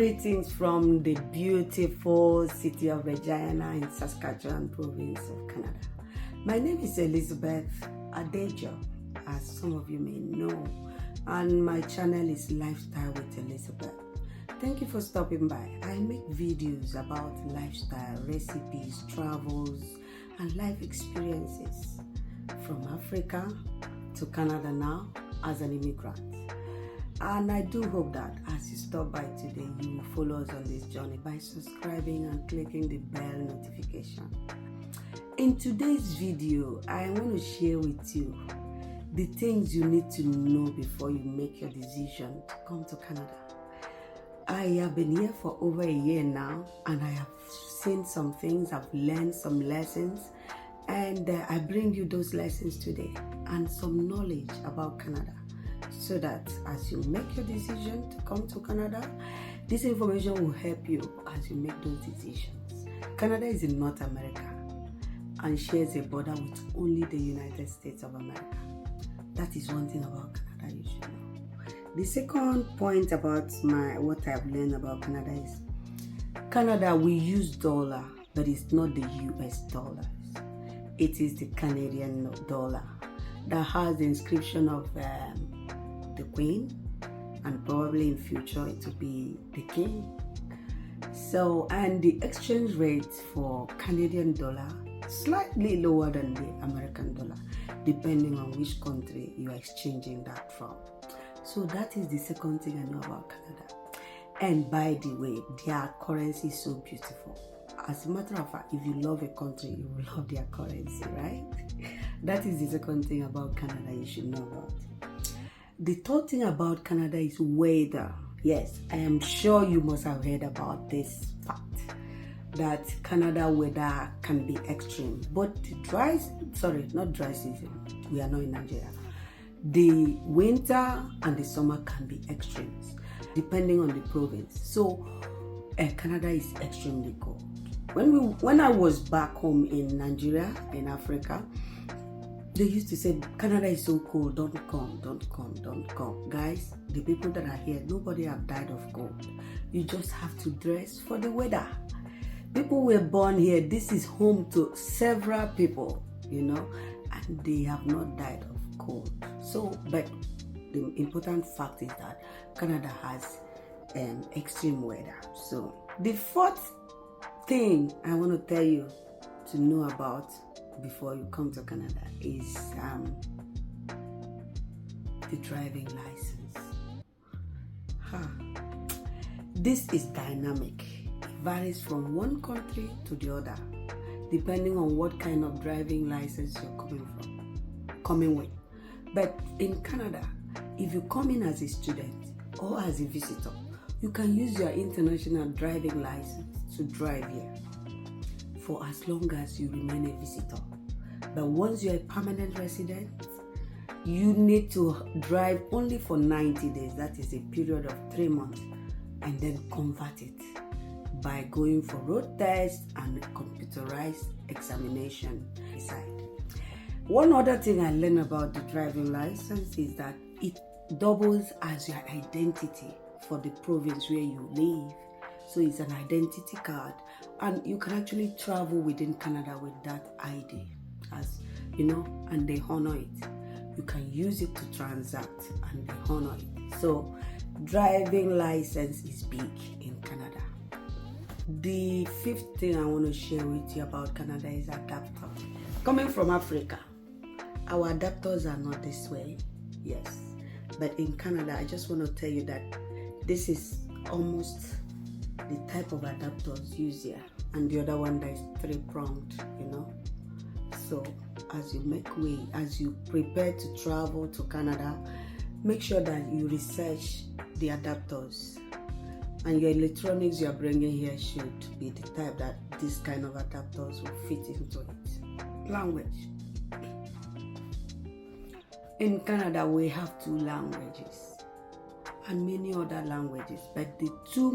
Greetings from the beautiful city of Regina in Saskatchewan province of Canada. My name is Elizabeth Adejo, as some of you may know, and my channel is Lifestyle with Elizabeth. Thank you for stopping by. I make videos about lifestyle, recipes, travels, and life experiences from Africa to Canada now as an immigrant. And I do hope that as you stop by today, you will follow us on this journey by subscribing and clicking the bell notification. In today's video, I want to share with you the things you need to know before you make your decision to come to Canada. I have been here for over a year now, and I have seen some things, I've learned some lessons, and I bring you those lessons today and some knowledge about Canada, so that as you make your decision to come to Canada, this information will help you as you make those decisions. Canada is in North America and shares a border with only the United States of America. That is one thing about Canada you should know. The second point about what I've learned about Canada is Canada, we use dollar, but it's not the US dollars. It is the Canadian dollar that has the inscription of the Queen, and probably in future it will be the King. So, and the exchange rate for Canadian dollar slightly lower than the American dollar, depending on which country you are exchanging that from. So that is the second thing I know about Canada. And by the way, their currency is so beautiful. As a matter of fact, if you love a country, you will love their currency, right? That is the second thing about Canada you should know about. The third thing about Canada is weather. Yes, I am sure you must have heard about this fact, that Canada weather can be extreme. But not dry season, we are not in Nigeria. The winter and the summer can be extremes, depending on the province. So Canada is extremely cold. When I was back home in Nigeria, in Africa, they used to say, Canada is so cold, don't come. Guys, the people that are here, nobody have died of cold. You just have to dress for the weather. People were born here. This is home to several people, and they have not died of cold. So, but the important fact is that Canada has extreme weather. So, the fourth thing I want to tell you to know about before you come to Canada is the driving license. This is dynamic. It varies from one country to the other, depending on what kind of driving license you're coming with. But in Canada, if you come in as a student or as a visitor, you can use your international driving license to drive here for as long as you remain a visitor. But once you're a permanent resident, you need to drive only for 90 days. That is a period of 3 months, and then convert it by going for road tests and computerized examination beside. One other thing I learned about the driving license is that it doubles as your identity for the province where you live. So it's an identity card, and you can actually travel within Canada with that ID, and they honor it. You can use it to transact, and they honor it. So driving license is big in Canada. The fifth thing I want to share with you about Canada is adapter. Coming from Africa, our adapters are not this way, yes. But in Canada, I just want to tell you that this is almost the type of adapters used here, and the other one that is 3-pronged, So as you make way, as you prepare to travel to Canada, make sure that you research the adapters, and your electronics you are bringing here should be the type that this kind of adapters will fit into it. Language. In Canada, we have 2 languages and many other languages, but the two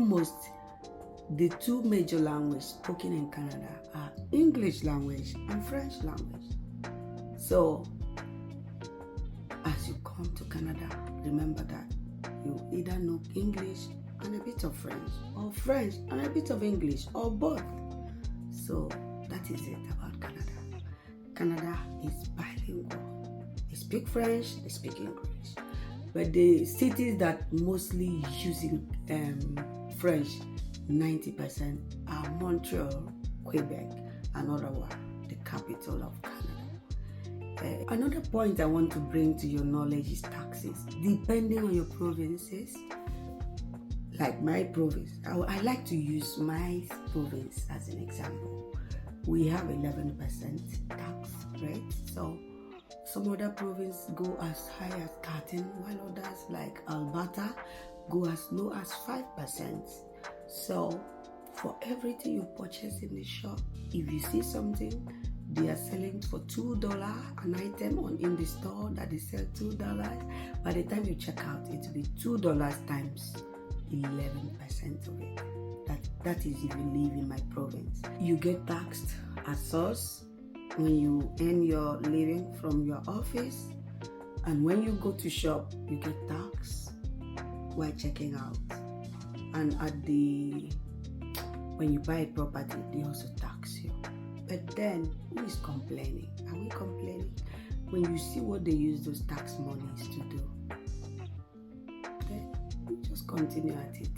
major languages spoken in Canada are English language and French language. So, as you come to Canada, remember that you either know English and a bit of French, or French and a bit of English, or both. So that is it about Canada. Canada is bilingual. They speak French, they speak English. But the cities that mostly using French, 90% are Montreal, Quebec, and Ottawa, the capital of Canada. Another point I want to bring to your knowledge is taxes. Depending on your provinces, like my province, I like to use my province as an example. We have 11% tax rate, so some other provinces go as high as 13, while others like Alberta go as low as 5%. So for everything you purchase in the shop, if you see something they are selling for $2 an item in the store that they sell $2, by the time you check out, it will be $2 times 11% of it. That is if you live in my province. You get taxed at source when you earn your living from your office, and when you go to shop, you get taxed while checking out. And when you buy a property, they also tax you. But then, who is complaining? Are we complaining? When you see what they use those tax monies to do, then we just continue at it.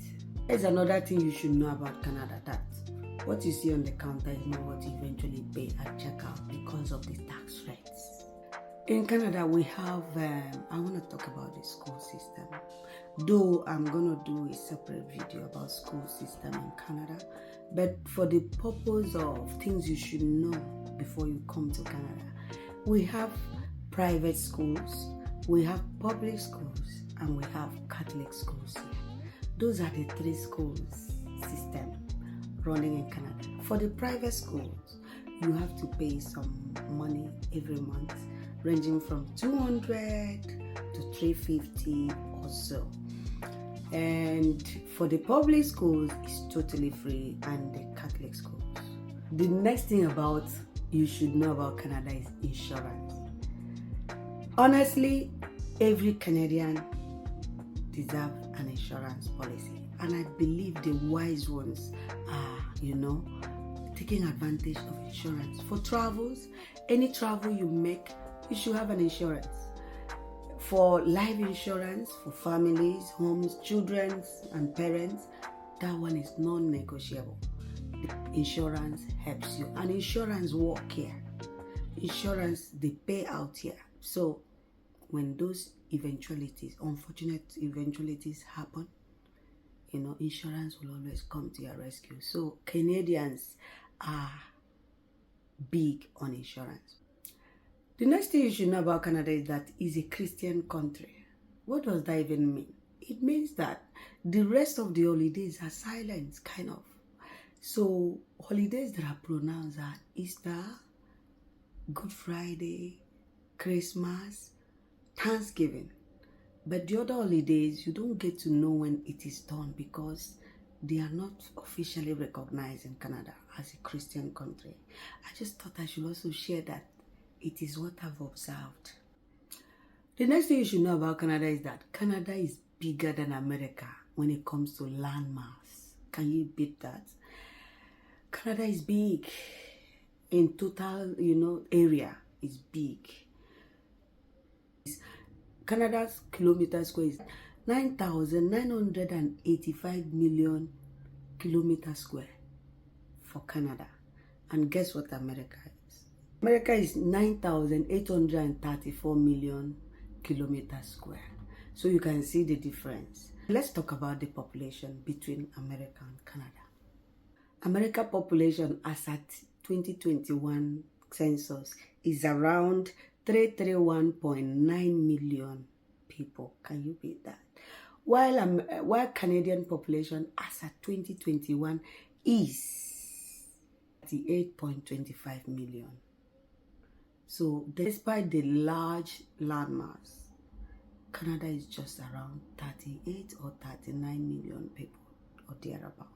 There's another thing you should know about Canada, that what you see on the counter is not what you eventually pay at checkout because of the tax rates. In Canada, we have, I want to talk about the school system. Though I'm going to do a separate video about school system in Canada, but for the purpose of things you should know before you come to Canada, we have private schools, we have public schools, and we have Catholic schools here. Those are the three schools system running in Canada. For the private schools, you have to pay some money every month, ranging from $200 to $350 or so. And for the public schools, it's totally free, and the Catholic schools. The next thing you should know about Canada is insurance. Honestly, every Canadian deserves an insurance policy, and I believe the wise ones are, taking advantage of insurance. For travels, any travel you make, you should have an insurance. For life insurance, for families, homes, children, and parents, that one is non-negotiable. Insurance helps you, and insurance work here. Insurance, they pay out here. So when those unfortunate eventualities happen, insurance will always come to your rescue. So Canadians are big on insurance. The next thing you should know about Canada is that it's a Christian country. What does that even mean? It means that the rest of the holidays are silent, kind of. So holidays that are pronounced are Easter, Good Friday, Christmas, Thanksgiving. But the other holidays, you don't get to know when it is done because they are not officially recognized in Canada as a Christian country. I just thought I should also share that it is what I've observed. The next thing you should know about Canada is that Canada is bigger than America when it comes to landmass. Can you beat that? Canada is big. In total, area is big. Canada's kilometer square is 9,985 million kilometer square for Canada. And guess what America is? America is 9,834 million kilometer square. So you can see the difference. Let's talk about the population between America and Canada. America population as at 2021 census is around 331.9 million people. Can you beat that? While Canadian population as at 2021 is 38.25 million. So despite the large landmass, Canada is just around 38 or 39 million people or thereabout.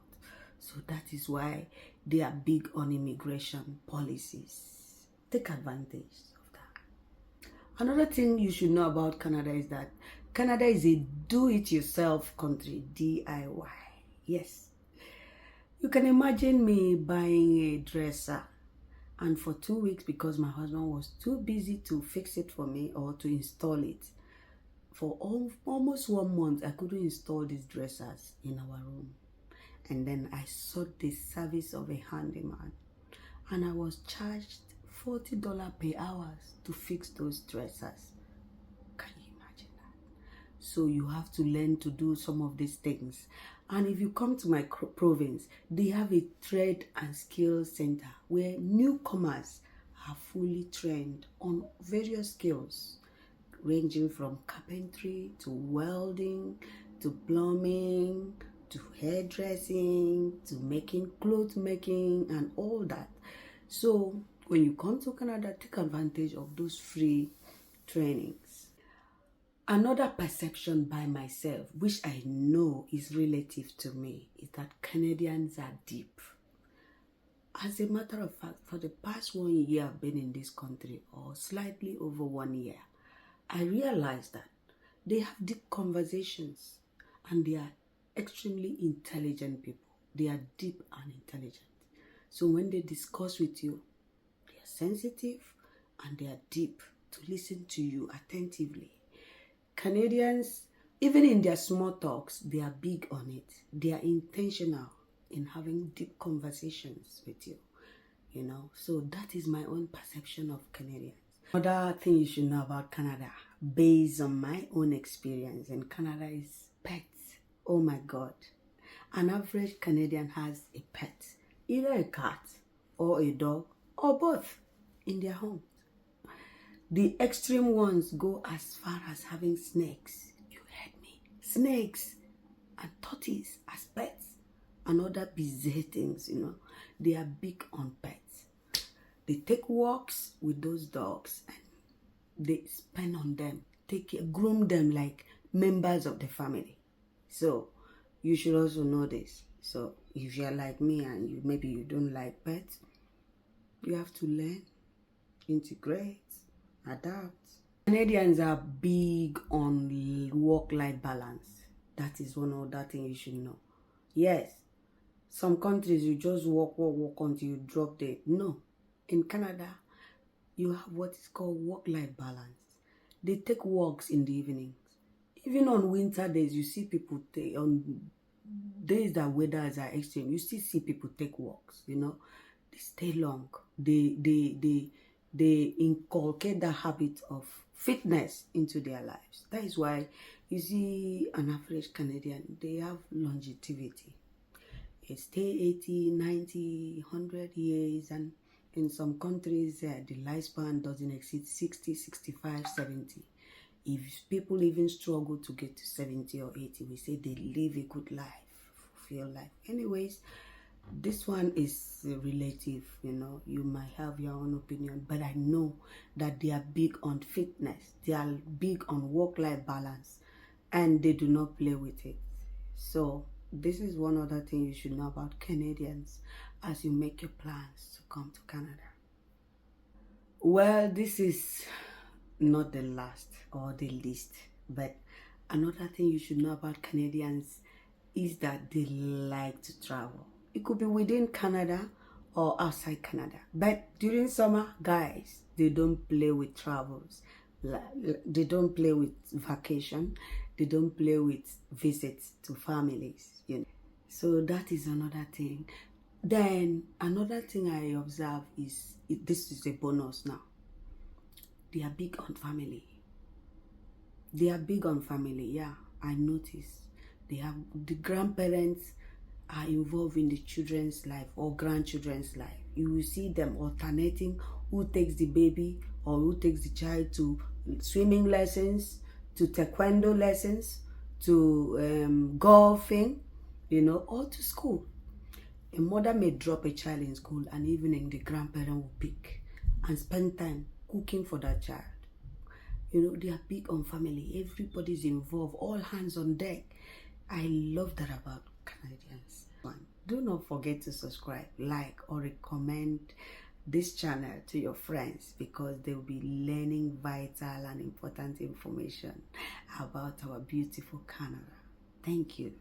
So that is why they are big on immigration policies. Take advantage of that. Another thing you should know about Canada is that Canada is a do-it-yourself country, DIY. Yes. You can imagine me buying a dresser, and for 2 weeks, because my husband was too busy to fix it for me or to install it, for almost 1 month, I couldn't install these dressers in our room. And then I sought the service of a handyman, and I was charged $40 per hour to fix those dressers. Can you imagine that? So you have to learn to do some of these things. And if you come to my province, they have a trade and skill center where newcomers are fully trained on various skills, ranging from carpentry to welding to plumbing to hairdressing to making clothes making and all that. So when you come to Canada, take advantage of those free trainings. Another perception by myself, which I know is relative to me, is that Canadians are deep. As a matter of fact, for the past 1 year I've been in this country, or slightly over 1 year, I realized that they have deep conversations and they are extremely intelligent people. They are deep and intelligent. So when they discuss with you, they are sensitive and they are deep to listen to you attentively. Canadians, even in their small talks, they are big on it. They are intentional in having deep conversations with you, So that is my own perception of Canadians. Another thing you should know about Canada, based on my own experience in Canada, is pets. Oh my God. An average Canadian has a pet, either a cat or a dog or both in their home. The extreme ones go as far as having snakes. You heard me. Snakes and tortoise as pets and other bizarre things, They are big on pets. They take walks with those dogs and they spend on them, groom them like members of the family. So you should also know this. So if you're like me and maybe you don't like pets, you have to learn, integrate, adapt. Canadians are big on work-life balance. That is one other thing you should know. Yes, some countries you just work until you drop dead. No, in Canada, you have what is called work-life balance. They take walks in the evenings. Even on winter days, you see people on days that weathers are extreme, you still see people take walks, They stay long. They inculcate the habit of fitness into their lives. That is why you see an average Canadian, they have longevity. They stay 80, 90, 100 years, and in some countries, the lifespan doesn't exceed 60, 65, 70. If people even struggle to get to 70 or 80, we say they live a good life, fulfilled life. Anyways, this one is relative, You might have your own opinion, but I know that they are big on fitness. They are big on work-life balance, and they do not play with it. So this is one other thing you should know about Canadians as you make your plans to come to Canada. Well, this is not the last or the least, but another thing you should know about Canadians is that they like to travel. It could be within Canada or outside Canada. But during summer, guys, they don't play with travels. They don't play with vacation. They don't play with visits to families, So that is another thing. Then another thing I observe is, this is a bonus now. They are big on family. They are big on family, yeah. I notice. They have the grandparents are involved in the children's life or grandchildren's life. You will see them alternating who takes the baby or who takes the child to swimming lessons, to taekwondo lessons, to golfing, or to school. A mother may drop a child in school, and evening the grandparent will pick and spend time cooking for that child. They are big on family. Everybody's involved, all hands on deck. I love that about Canadians. Do not forget to subscribe, like, or recommend this channel to your friends, because they will be learning vital and important information about our beautiful Canada. Thank you.